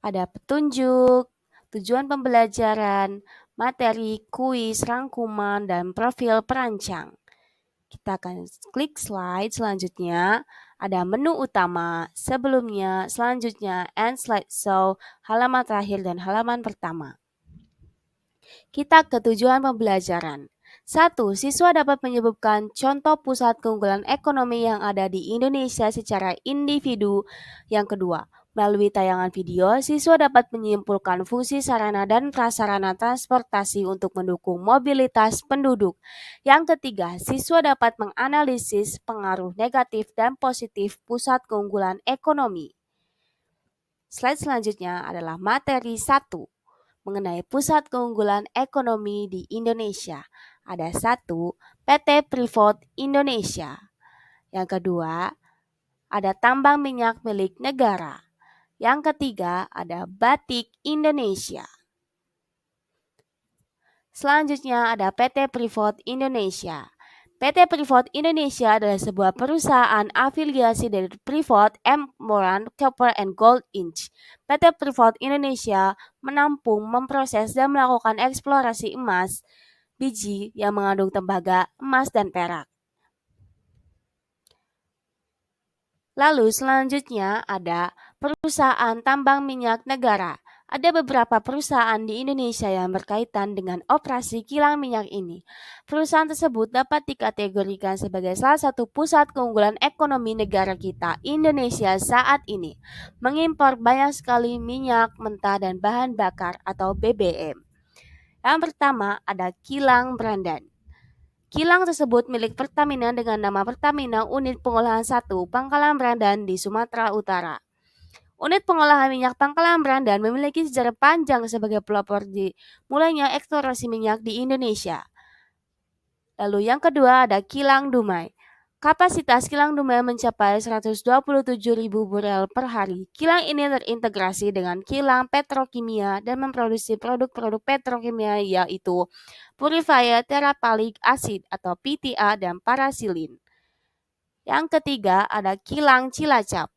Ada petunjuk, tujuan pembelajaran, materi, kuis, rangkuman, dan profil perancang. Kita akan klik slide selanjutnya. Ada menu utama, sebelumnya, selanjutnya, and slideshow, halaman terakhir, dan halaman pertama. Kita ke tujuan pembelajaran. 1. Siswa dapat menyebutkan contoh pusat keunggulan ekonomi yang ada di Indonesia secara individu. Yang kedua, melalui tayangan video, siswa dapat menyimpulkan fungsi sarana dan prasarana transportasi untuk mendukung mobilitas penduduk. Yang ketiga, siswa dapat menganalisis pengaruh negatif dan positif pusat keunggulan ekonomi. Slide selanjutnya adalah materi 1 mengenai pusat keunggulan ekonomi di Indonesia. Ada 1, PT Freeport Indonesia. Yang kedua, ada tambang minyak milik negara. Yang ketiga, ada Batik Indonesia. Selanjutnya ada PT Freeport Indonesia. PT Freeport Indonesia adalah sebuah perusahaan afiliasi dari Freeport Moran Copper and Gold Inc. PT Freeport Indonesia menampung, memproses, dan melakukan eksplorasi emas, biji yang mengandung tembaga, emas, dan perak. Lalu selanjutnya ada perusahaan tambang minyak negara. Ada beberapa perusahaan di Indonesia yang berkaitan dengan operasi kilang minyak ini. Perusahaan tersebut dapat dikategorikan sebagai salah satu pusat keunggulan ekonomi negara kita, Indonesia saat ini. Mengimpor banyak sekali minyak mentah dan bahan bakar atau BBM. Yang pertama ada Kilang Brandan. Kilang tersebut milik Pertamina dengan nama Pertamina Unit Pengolahan 1 Pangkalan Brandan di Sumatera Utara. Unit pengolahan minyak Pangkalan Brandan memiliki sejarah panjang sebagai pelopor di mulainya eksplorasi minyak di Indonesia. Lalu yang kedua ada Kilang Dumai. Kapasitas Kilang Dumai mencapai 127.000 barel per hari. Kilang ini terintegrasi dengan kilang petrokimia dan memproduksi produk-produk petrokimia yaitu purifier teraphthalate acid atau PTA dan parasilin. Yang ketiga ada Kilang Cilacap.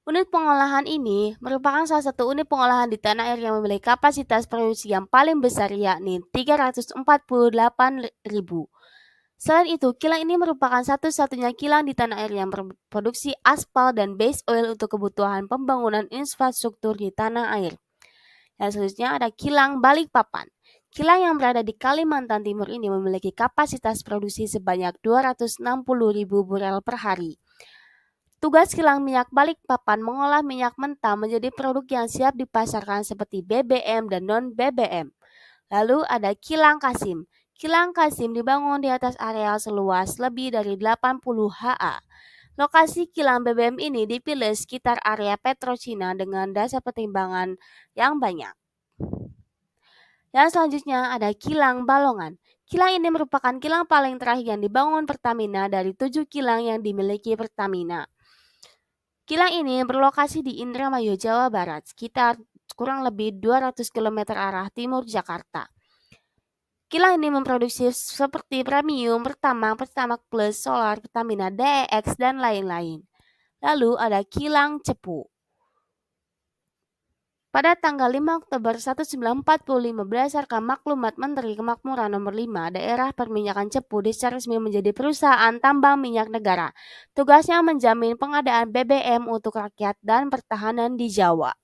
Unit pengolahan ini merupakan salah satu unit pengolahan di tanah air yang memiliki kapasitas produksi yang paling besar yakni 348.000. Selain itu, kilang ini merupakan satu-satunya kilang di tanah air yang berproduksi aspal dan base oil untuk kebutuhan pembangunan infrastruktur di tanah air. Yang selanjutnya ada Kilang Balikpapan. Kilang yang berada di Kalimantan Timur ini memiliki kapasitas produksi sebanyak 260.000 barel per hari. Tugas kilang minyak Balikpapan mengolah minyak mentah menjadi produk yang siap dipasarkan seperti BBM dan non-BBM. Lalu ada Kilang Kasim. Kilang Kasim dibangun di atas areal seluas lebih dari 80 ha. Lokasi kilang BBM ini dipilih sekitar area Petrochina dengan dasar pertimbangan yang banyak. Yang selanjutnya ada Kilang Balongan. Kilang ini merupakan kilang paling terakhir yang dibangun Pertamina dari 7 kilang yang dimiliki Pertamina. Kilang ini berlokasi di Indramayu, Jawa Barat, sekitar kurang lebih 200 km arah timur Jakarta. Kilang ini memproduksi seperti premium, Pertamax Plus, Solar, Pertamina DEX, dan lain-lain. Lalu ada Kilang Cepu. Pada tanggal 5 Oktober 1945 berdasarkan Maklumat Menteri Kemakmuran Nomor 5, daerah perminyakan Cepu secara resmi menjadi perusahaan tambang minyak negara. Tugasnya menjamin pengadaan BBM untuk rakyat dan pertahanan di Jawa.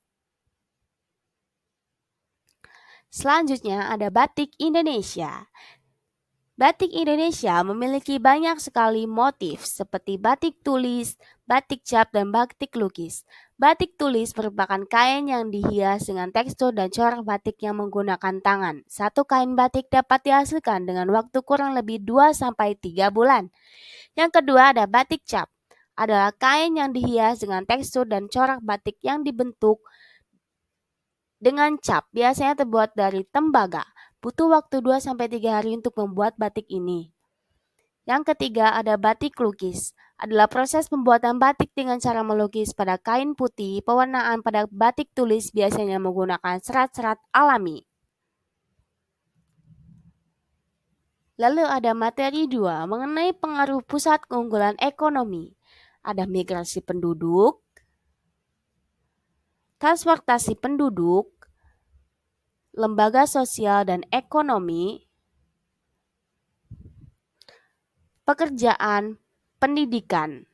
Selanjutnya ada Batik Indonesia. Batik Indonesia memiliki banyak sekali motif seperti batik tulis, batik cap, dan batik lukis. Batik tulis merupakan kain yang dihias dengan tekstur dan corak batik yang menggunakan tangan. Satu kain batik dapat dihasilkan dengan waktu kurang lebih 2-3 bulan. Yang kedua ada batik cap. Adalah kain yang dihias dengan tekstur dan corak batik yang dibentuk dengan cap, biasanya terbuat dari tembaga. Butuh waktu 2-3 hari untuk membuat batik ini. Yang ketiga ada batik lukis. Adalah proses pembuatan batik dengan cara melukis pada kain putih. Pewarnaan pada batik tulis biasanya menggunakan serat-serat alami. Lalu ada materi 2 mengenai pengaruh pusat keunggulan ekonomi. Ada migrasi penduduk, transportasi penduduk, lembaga sosial dan ekonomi, pekerjaan, pendidikan.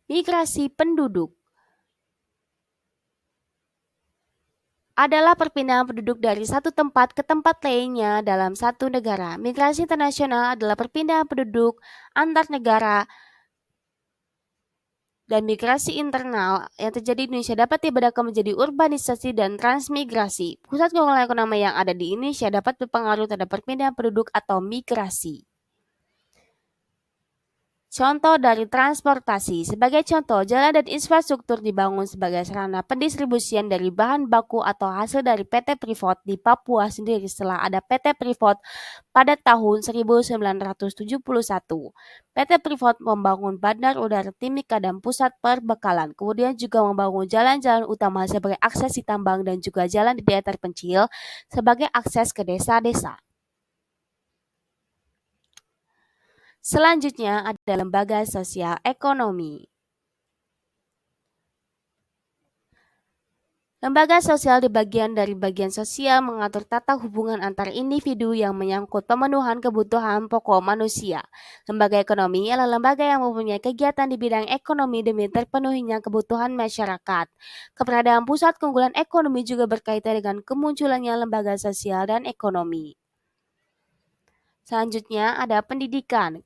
Migrasi penduduk adalah perpindahan penduduk dari satu tempat ke tempat lainnya dalam satu negara. Migrasi internasional adalah perpindahan penduduk antar negara, dan migrasi internal yang terjadi di Indonesia dapat dibedakan menjadi urbanisasi dan transmigrasi. Pusat keunggulan ekonomi yang ada di Indonesia dapat berpengaruh terhadap perpindahan penduduk atau migrasi. Contoh dari transportasi. Sebagai contoh, jalan dan infrastruktur dibangun sebagai sarana pendistribusian dari bahan baku atau hasil dari PT Freeport di Papua sendiri setelah ada PT Freeport pada tahun 1971. PT Freeport membangun Bandar Udara Timika dan pusat perbekalan. Kemudian juga membangun jalan-jalan utama sebagai akses di tambang dan juga jalan di daerah terpencil sebagai akses ke desa-desa. Selanjutnya ada lembaga sosial ekonomi. Lembaga sosial di bagian dari bagian sosial mengatur tata hubungan antar individu yang menyangkut pemenuhan kebutuhan pokok manusia. Lembaga ekonomi adalah lembaga yang mempunyai kegiatan di bidang ekonomi demi terpenuhinya kebutuhan masyarakat. Keberadaan pusat keunggulan ekonomi juga berkaitan dengan kemunculannya lembaga sosial dan ekonomi. Selanjutnya ada pendidikan.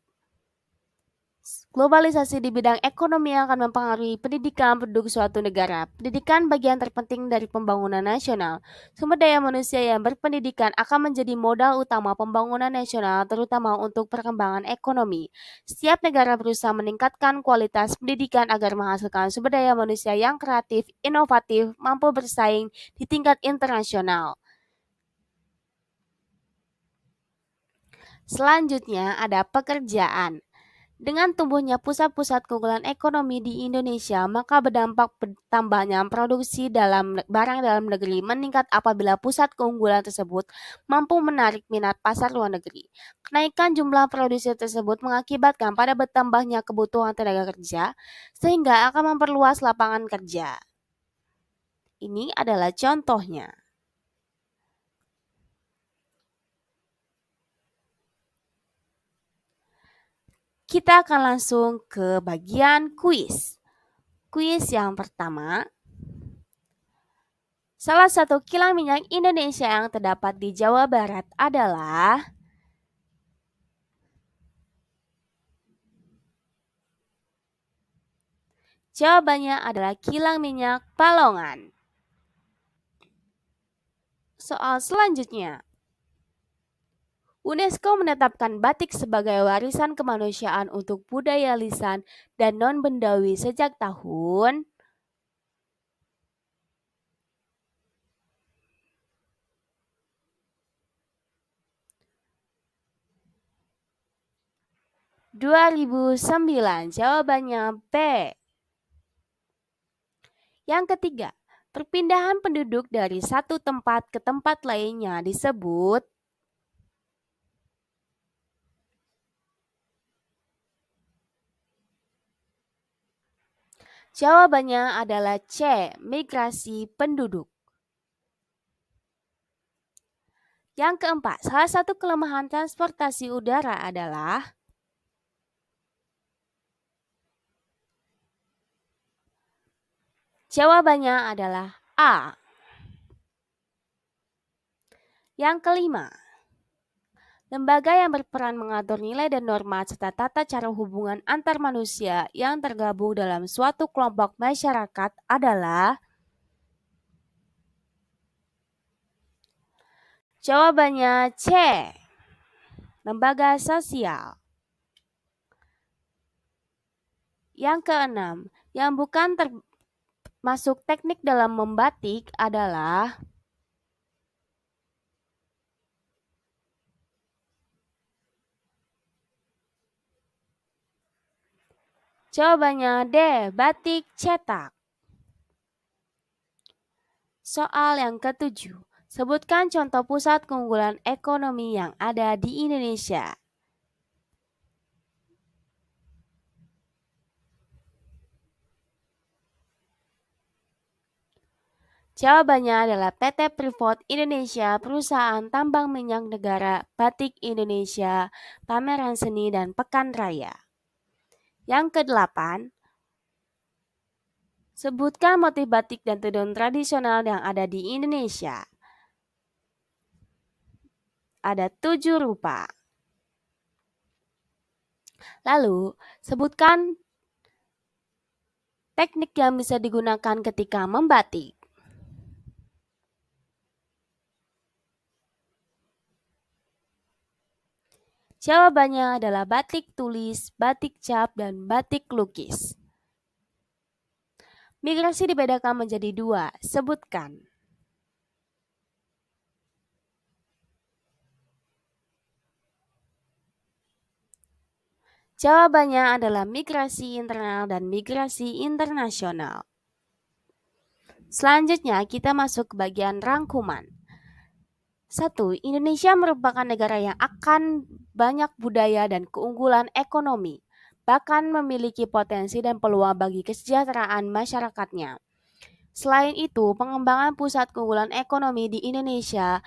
Globalisasi di bidang ekonomi akan mempengaruhi pendidikan penduduk suatu negara. Pendidikan bagian terpenting dari pembangunan nasional. Sumber daya manusia yang berpendidikan akan menjadi modal utama pembangunan nasional, terutama untuk perkembangan ekonomi. Setiap negara berusaha meningkatkan kualitas pendidikan agar menghasilkan sumber daya manusia yang kreatif, inovatif, mampu bersaing di tingkat internasional. Selanjutnya ada pekerjaan. Dengan tumbuhnya pusat-pusat keunggulan ekonomi di Indonesia, maka berdampak bertambahnya produksi barang dalam negeri meningkat apabila pusat keunggulan tersebut mampu menarik minat pasar luar negeri. Kenaikan jumlah produksi tersebut mengakibatkan pada bertambahnya kebutuhan tenaga kerja, sehingga akan memperluas lapangan kerja. Ini adalah contohnya. Kita akan langsung ke bagian kuis. Kuis yang pertama, salah satu kilang minyak Indonesia yang terdapat di Jawa Barat adalah jawabannya adalah kilang minyak Balongan. Soal selanjutnya, UNESCO menetapkan batik sebagai warisan kemanusiaan untuk budaya lisan dan non-bendawi sejak tahun 2009. Jawabannya B. Yang ketiga, perpindahan penduduk dari satu tempat ke tempat lainnya disebut jawabannya adalah C. Migrasi penduduk. Yang keempat, salah satu kelemahan transportasi udara adalah jawabannya adalah A. Yang kelima, lembaga yang berperan mengatur nilai dan norma serta tata cara hubungan antar manusia yang tergabung dalam suatu kelompok masyarakat adalah jawabannya C. Lembaga sosial. Yang keenam, yang bukan termasuk teknik dalam membatik adalah jawabannya D. Batik cetak. Soal yang ketujuh, Sebutkan contoh pusat keunggulan ekonomi yang ada di Indonesia. Jawabannya adalah PT Freeport Indonesia, perusahaan tambang minyak negara, Batik Indonesia, pameran seni, dan pekan raya. Yang kedelapan, sebutkan motif batik dan tenun tradisional yang ada di Indonesia. Ada 7 rupa. Lalu, sebutkan teknik yang bisa digunakan ketika membatik. Jawabannya adalah batik tulis, batik cap, dan batik lukis. Migrasi dibedakan menjadi 2. Sebutkan. Jawabannya adalah migrasi internal dan migrasi internasional. Selanjutnya kita masuk ke bagian rangkuman. 1. Indonesia merupakan negara yang akan banyak budaya dan keunggulan ekonomi, bahkan memiliki potensi dan peluang bagi kesejahteraan masyarakatnya. Selain itu, pengembangan pusat keunggulan ekonomi di Indonesia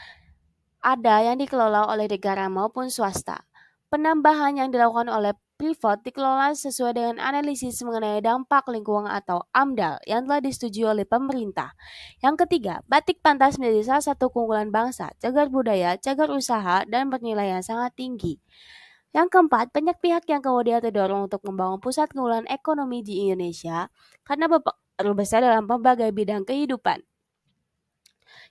ada yang dikelola oleh negara maupun swasta. Penambahan yang dilakukan oleh privat dikelola sesuai dengan analisis mengenai dampak lingkungan atau AMDAL yang telah disetujui oleh pemerintah. Yang ketiga, batik pantas menjadi salah satu keunggulan bangsa, cagar budaya, cagar usaha, dan bernilai yang sangat tinggi. Yang keempat, banyak pihak yang kemudian terdorong untuk membangun pusat keunggulan ekonomi di Indonesia karena berpengaruh besar dalam berbagai bidang kehidupan.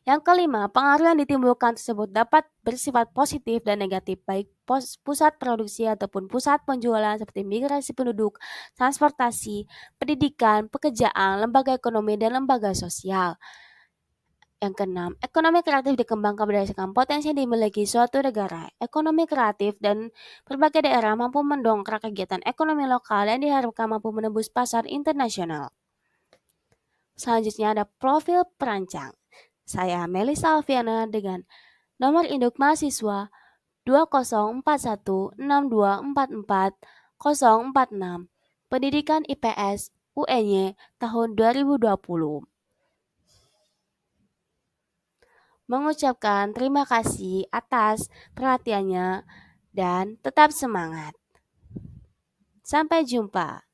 Yang kelima, pengaruh yang ditimbulkan tersebut dapat bersifat positif dan negatif, baik pusat produksi ataupun pusat penjualan seperti migrasi penduduk, transportasi, pendidikan, pekerjaan, lembaga ekonomi, dan lembaga sosial. Yang keenam, ekonomi kreatif dikembangkan berdasarkan potensi yang dimiliki suatu negara. Ekonomi kreatif dan berbagai daerah mampu mendongkrak kegiatan ekonomi lokal dan diharapkan mampu menembus pasar internasional. Selanjutnya ada profil perancang. Saya Melisa Alfiana dengan nomor induk mahasiswa 204162444046, Pendidikan IPS UNY tahun 2020. Mengucapkan terima kasih atas perhatiannya dan tetap semangat. Sampai jumpa.